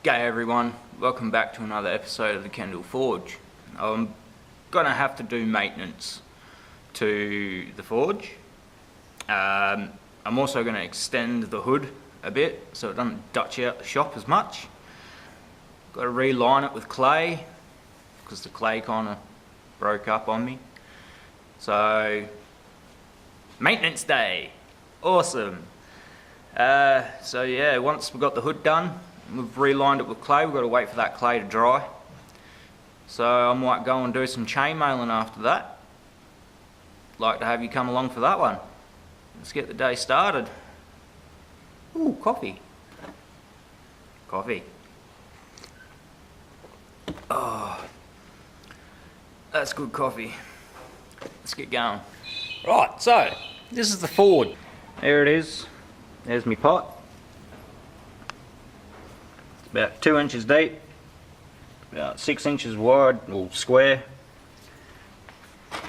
G'day everyone, welcome back to another episode of the Kendall Forge. I'm gonna have to do maintenance to the forge. I'm also gonna extend the hood a bit so it doesn't dutch out the shop as much. Got to reline it with clay because the clay kind of broke up on me. So, maintenance day, awesome. So yeah, once we've got the hood done, we've relined it with clay, we've got to wait for that clay to dry. So I might go and do some chainmailing after that. Like to have you come along for that one. Let's get the day started. Ooh, coffee. Coffee. Oh, that's good coffee. Let's get going. Right, so this is the forge. There it is. There's my pot. It's about 2 inches deep, about 6 inches wide, or square.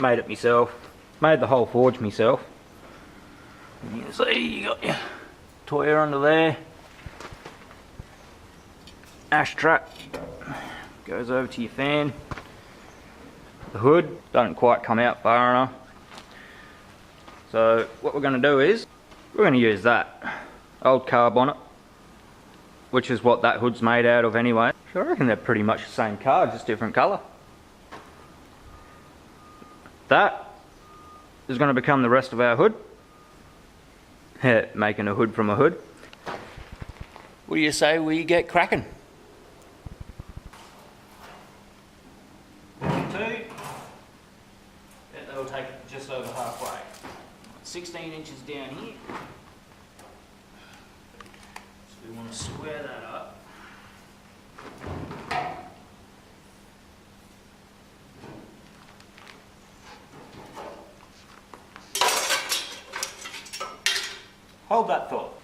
Made it myself. Made the whole forge myself. You can see you got your toy under there. Ash trap goes over to your fan. The hood doesn't quite come out far enough. So what we're going to do is we're going to use that old carb on it, which is what that hood's made out of anyway. So I reckon they're pretty much the same car, just different colour. That is going to become the rest of our hood. Making a hood from a hood. What do you say we get cracking? 2. That'll take it just over halfway. 16 inches down here. So we want to square that up. Hold that thought.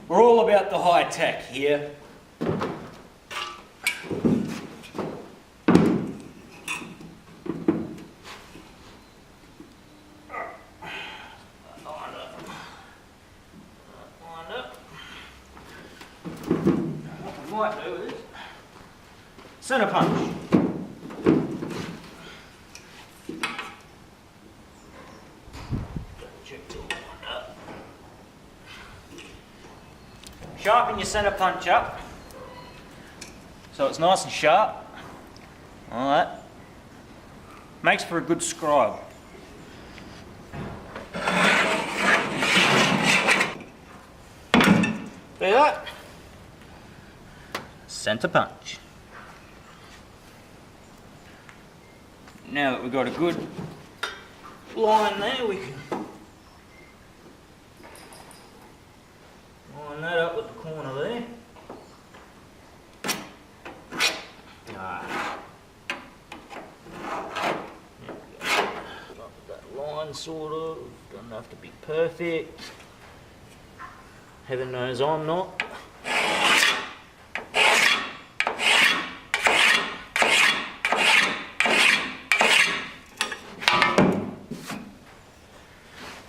We're all about the high tech here. What we might do is centre punch. Sharpen your centre punch up so it's nice and sharp. All that makes for a good scribe. See that? Centre punch. Now that we've got a good line there, we can line that up with the corner there. Got that line sort of, doesn't have to be perfect. Heaven knows I'm not.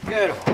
Beautiful.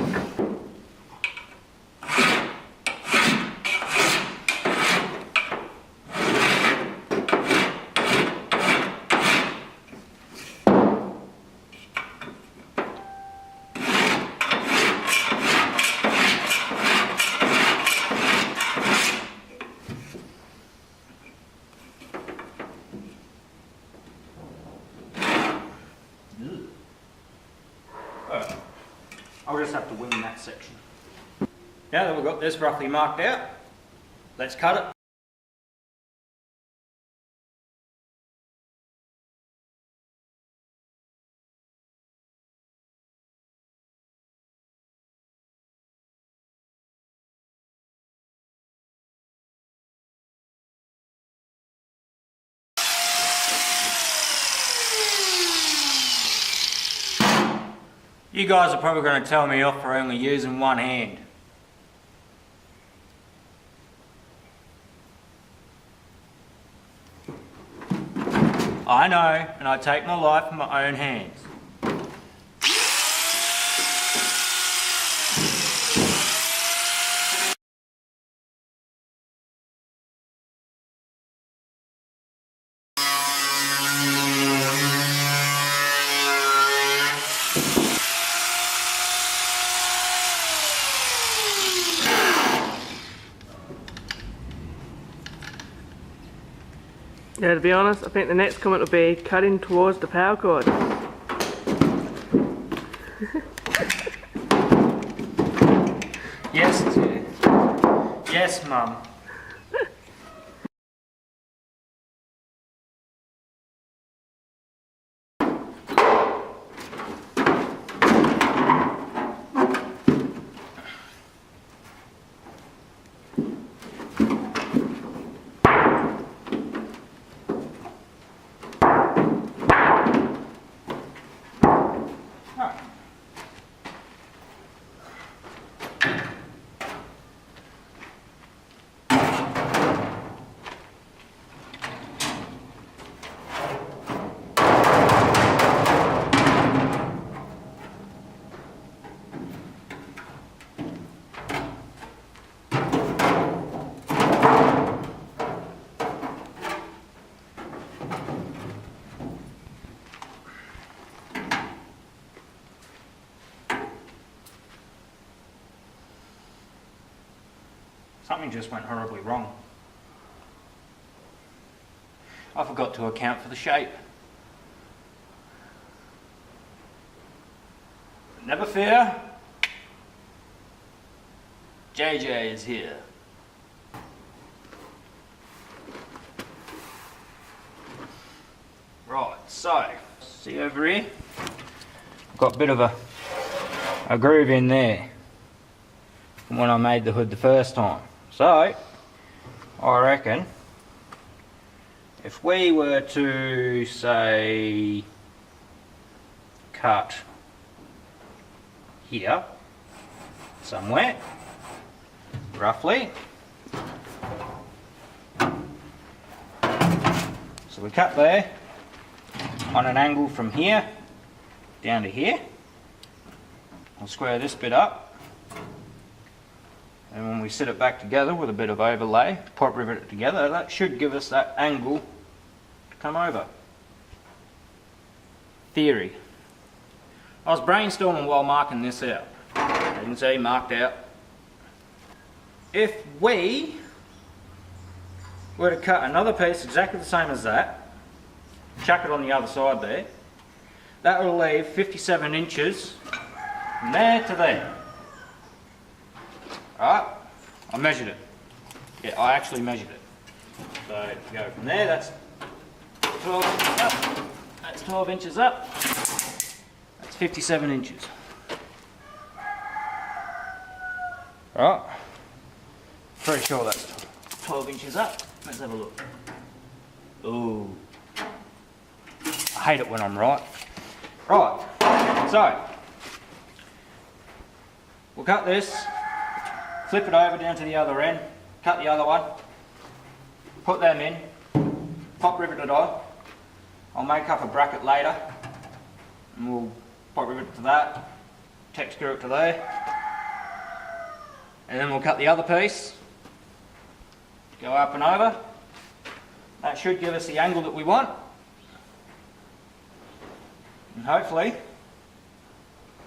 I'll just have to wing that section. Now that we've got this roughly marked out, let's cut it. You guys are probably going to tell me off for only using one hand. I know, and I take my life in my own hands. Yeah, to be honest, I think the next comment will be cutting towards the power cord. Yes, dear. Yes, Mum. Something just went horribly wrong. I forgot to account for the shape. But never fear, JJ is here. Right, so, see over here? Got a bit of a groove in there from when I made the hood the first time. So, I reckon if we were to, say, cut here somewhere, roughly. So we cut there on an angle from here down to here. I'll square this bit up. And when we sit it back together with a bit of overlay, pop rivet it together, that should give us that angle to come over. Theory. I was brainstorming while marking this out. You can see marked out. If we were to cut another piece exactly the same as that, chuck it on the other side there, that will leave 57 inches from there to there. Alright, I measured it. Yeah, I actually measured it. So, if you go from there, that's 12 inches up. That's 12 inches up. That's 57 inches. Alright. Pretty sure that's 12 inches up. Let's have a look. Ooh. I hate it when I'm right. Right, so, we'll cut this. Flip it over down to the other end, cut the other one, put them in, pop rivet it on. I'll make up a bracket later and we'll pop rivet it to that, tack screw it to there, and then we'll cut the other piece, go up and over. That should give us the angle that we want, and hopefully,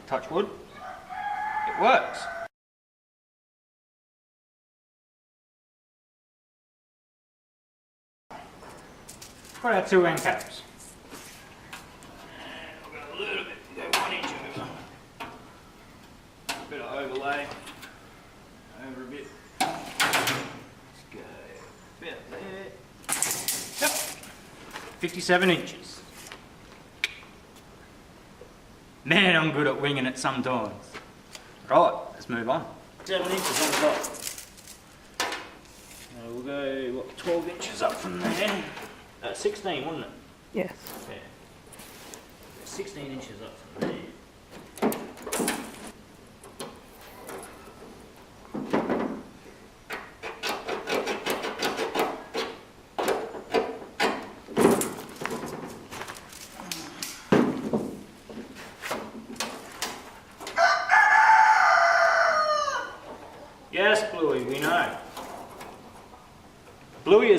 touch wood, it works. Put our two end caps. We've got a little bit, go 1 inch over. A bit of overlay, over a bit. Let's go about there. Yep, 57 inches. Man, I'm good at winging it sometimes. Right, let's move on. 7 inches on the top. Now we'll go, what, 12 inches up from there. 16, wasn't it? Yes. Yeah. 16 inches up from there.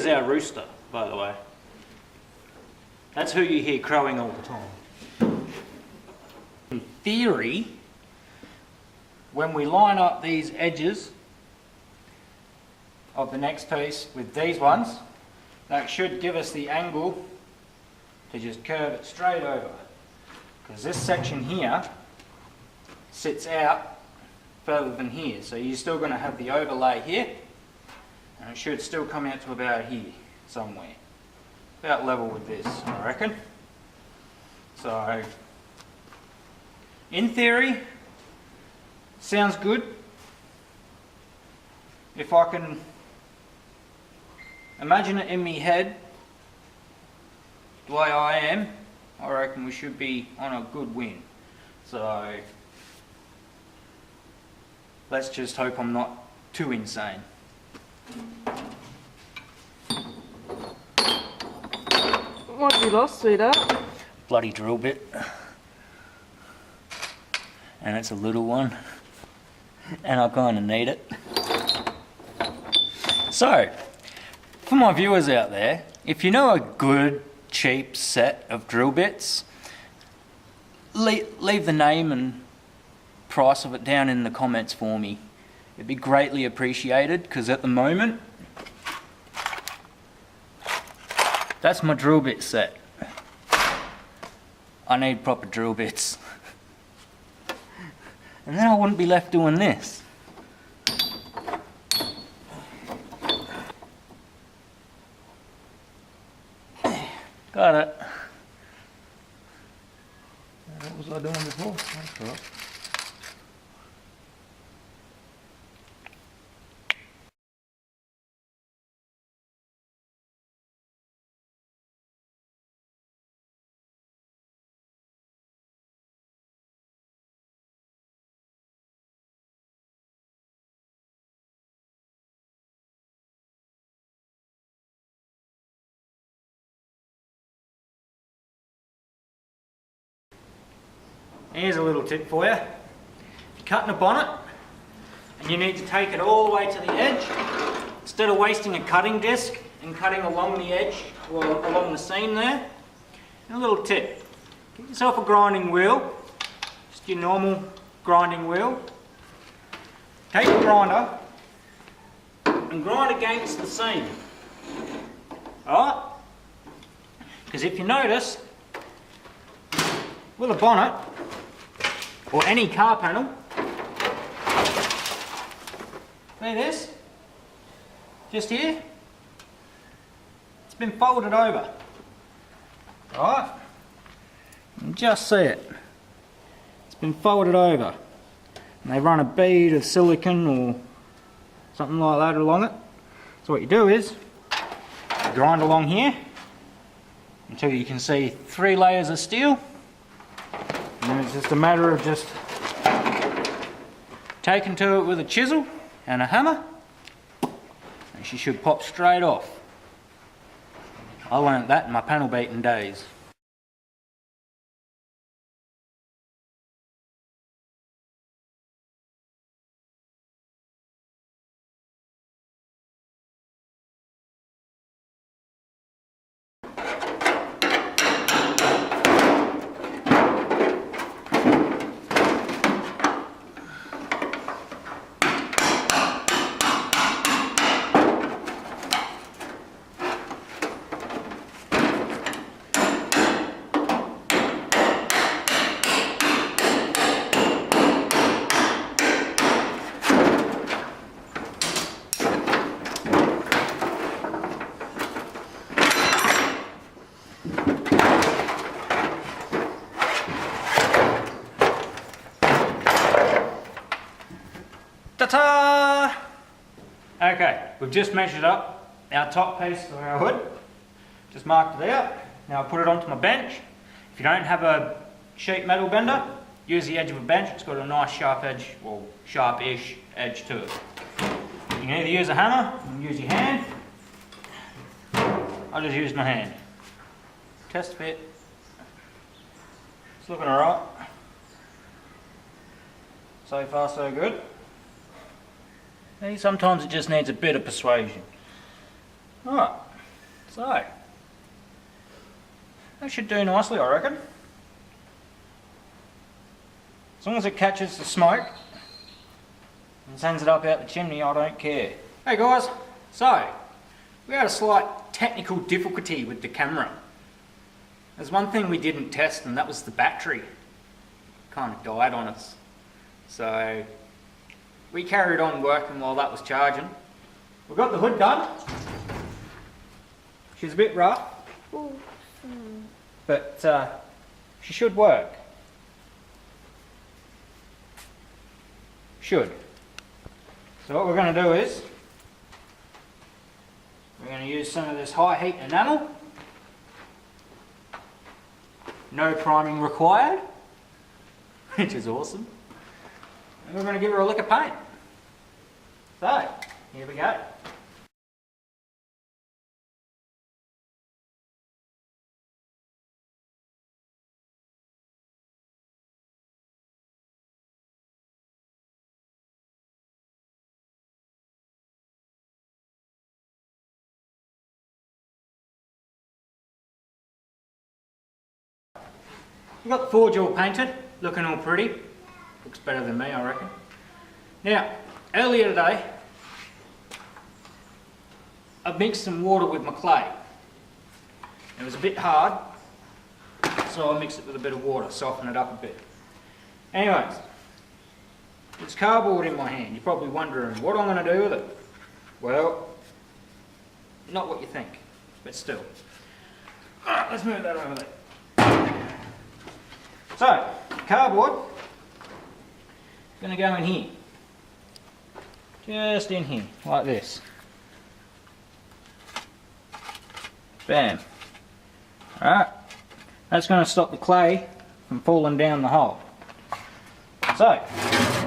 is our rooster, by the way. That's who you hear crowing all the time. In theory, when we line up these edges of the next piece with these ones, that should give us the angle to just curve it straight over. Because this section here sits out further than here, so you're still going to have the overlay here, and it should still come out to about here somewhere, about level with this, I reckon. So in theory, sounds good. If I can imagine it in my head the way I am, I reckon we should be on a good win. So let's just hope I'm not too insane. What have you lost, sweetheart? Bloody drill bit. And it's a little one. And I kind of need it. So, for my viewers out there, if you know a good, cheap set of drill bits, leave the name and price of it down in the comments for me. It'd be greatly appreciated, because at the moment, that's my drill bit set. I need proper drill bits. And then I wouldn't be left doing this. Got it. What was I doing before? That's right. Here's a little tip for you. If you're cutting a bonnet and you need to take it all the way to the edge, instead of wasting a cutting disc and cutting along the edge or along the seam there, a little tip. Get yourself a grinding wheel, just your normal grinding wheel. Take the grinder and grind against the seam. Alright? Because if you notice, with a bonnet, or any car panel, see this? Just here? It's been folded over. Right? You just see it. It's been folded over. And they run a bead of silicone or something like that along it. So what you do is, you grind along here until you can see 3 layers of steel. And then it's just a matter of just taking to it with a chisel and a hammer, and she should pop straight off. I learnt that in my panel beating days. Ta-ta! Okay, we've just measured up our top piece for our hood. Just marked it out. Now I put it onto my bench. If you don't have a sheet metal bender, use the edge of a bench. It's got a nice sharp edge, well, sharp-ish edge to it. You can either use a hammer, you can use your hand. I just used my hand. Test fit. It's looking alright. So far so good. Sometimes it just needs a bit of persuasion. Alright. So, that should do nicely, I reckon. As long as it catches the smoke and sends it up out the chimney, I don't care. Hey guys, so we had a slight technical difficulty with the camera. There's one thing we didn't test, and that was the battery. Kind of died on us. So we carried on working while that was charging. We got the hood done. She's a bit rough, but she should work. Should. So what we're going to do is we're going to use some of this high heat enamel. No priming required, which is awesome. And we're going to give her a lick of paint. So, here we go. We've got the forge all painted, looking all pretty. Looks better than me, I reckon. Now, earlier today, I mixed some water with my clay. It was a bit hard, so I mixed it with a bit of water, soften it up a bit. Anyways, it's cardboard in my hand. You're probably wondering what I'm going to do with it. Well, not what you think, but still. Alright, let's move that over there. So, cardboard is going to go in here. Just in here, like this. Bam. Alright, that's going to stop the clay from falling down the hole. So,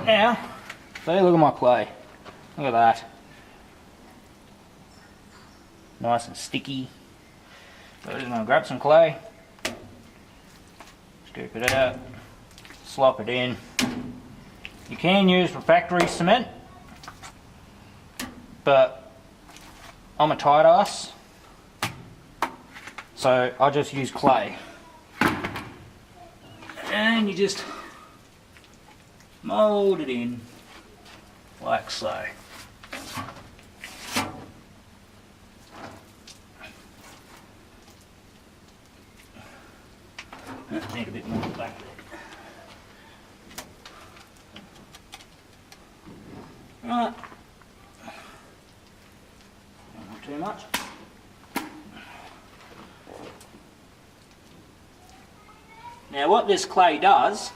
now, see, look at my clay. Look at that. Nice and sticky. So we're just going to grab some clay. Scoop it out, slop it in. You can use refractory cement, but I'm a tight ass, so I just use clay. And you just mould it in like so. Need a bit more back there. Right. Not too much. Now what this clay does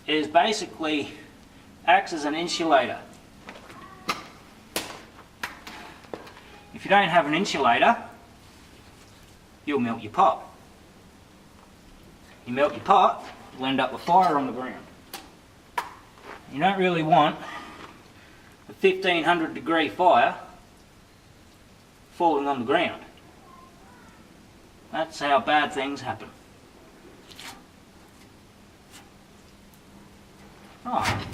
is basically acts as an insulator. If you don't have an insulator, you'll melt your pot. You melt your pot, you'll end up with fire on the ground. You don't really want a 1500 degree fire falling on the ground. That's how bad things happen. Right.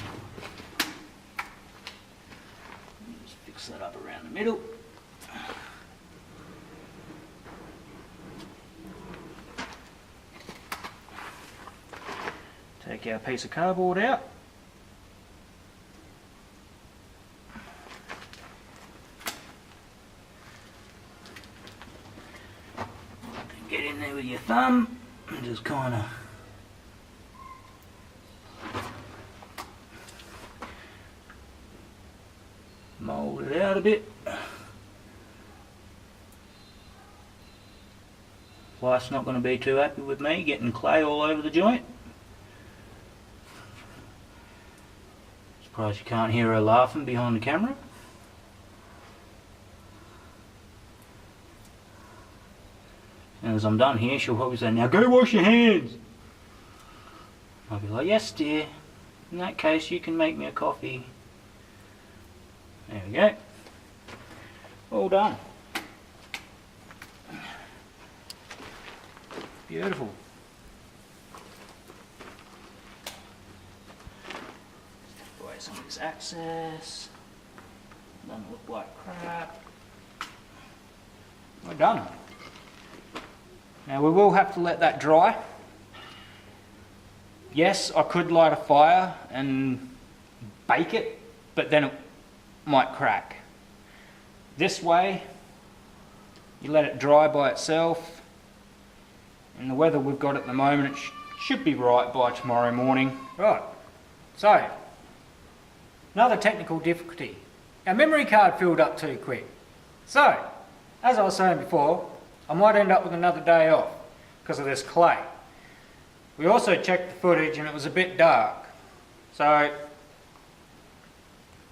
Just fix that up around the middle. Take our piece of cardboard out. Get in there with your thumb and just kind of mould it out a bit. Wife's not going to be too happy with me getting clay all over the joint. Surprised you can't hear her laughing behind the camera. And as I'm done here, she'll probably say, "Now go wash your hands." I'll be like, "Yes dear, in that case you can make me a coffee." There we go. All done. Beautiful. Take away some of this excess. Doesn't look like crap. we're done. Now we will have to let that dry. Yes, I could light a fire and bake it, but then it might crack. This way, you let it dry by itself. And the weather we've got at the moment, it should be right by tomorrow morning. Right, so, another technical difficulty. Our memory card filled up too quick. So, as I was saying before, I might end up with another day off because of this clay. We also checked the footage and it was a bit dark. So,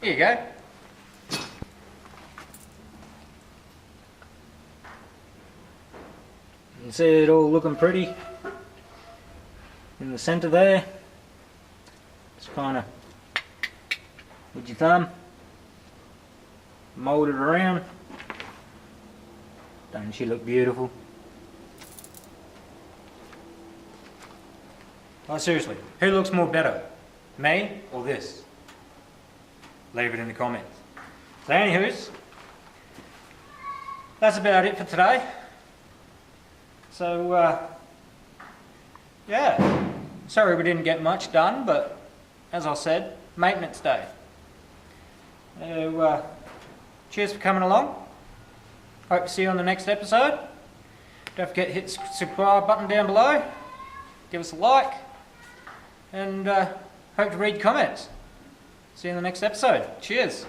here you go. You can see it all looking pretty in the centre there. Just kind of, with your thumb, mould it around. Doesn't she look beautiful? Oh, seriously, who looks more better? Me or this? Leave it in the comments. So anywho's, that's about it for today. So, yeah, sorry we didn't get much done, but as I said, maintenance day. So, cheers for coming along. Hope to see you on the next episode. Don't forget to hit the subscribe button down below. Give us a like. And hope to read comments. See you in the next episode. Cheers.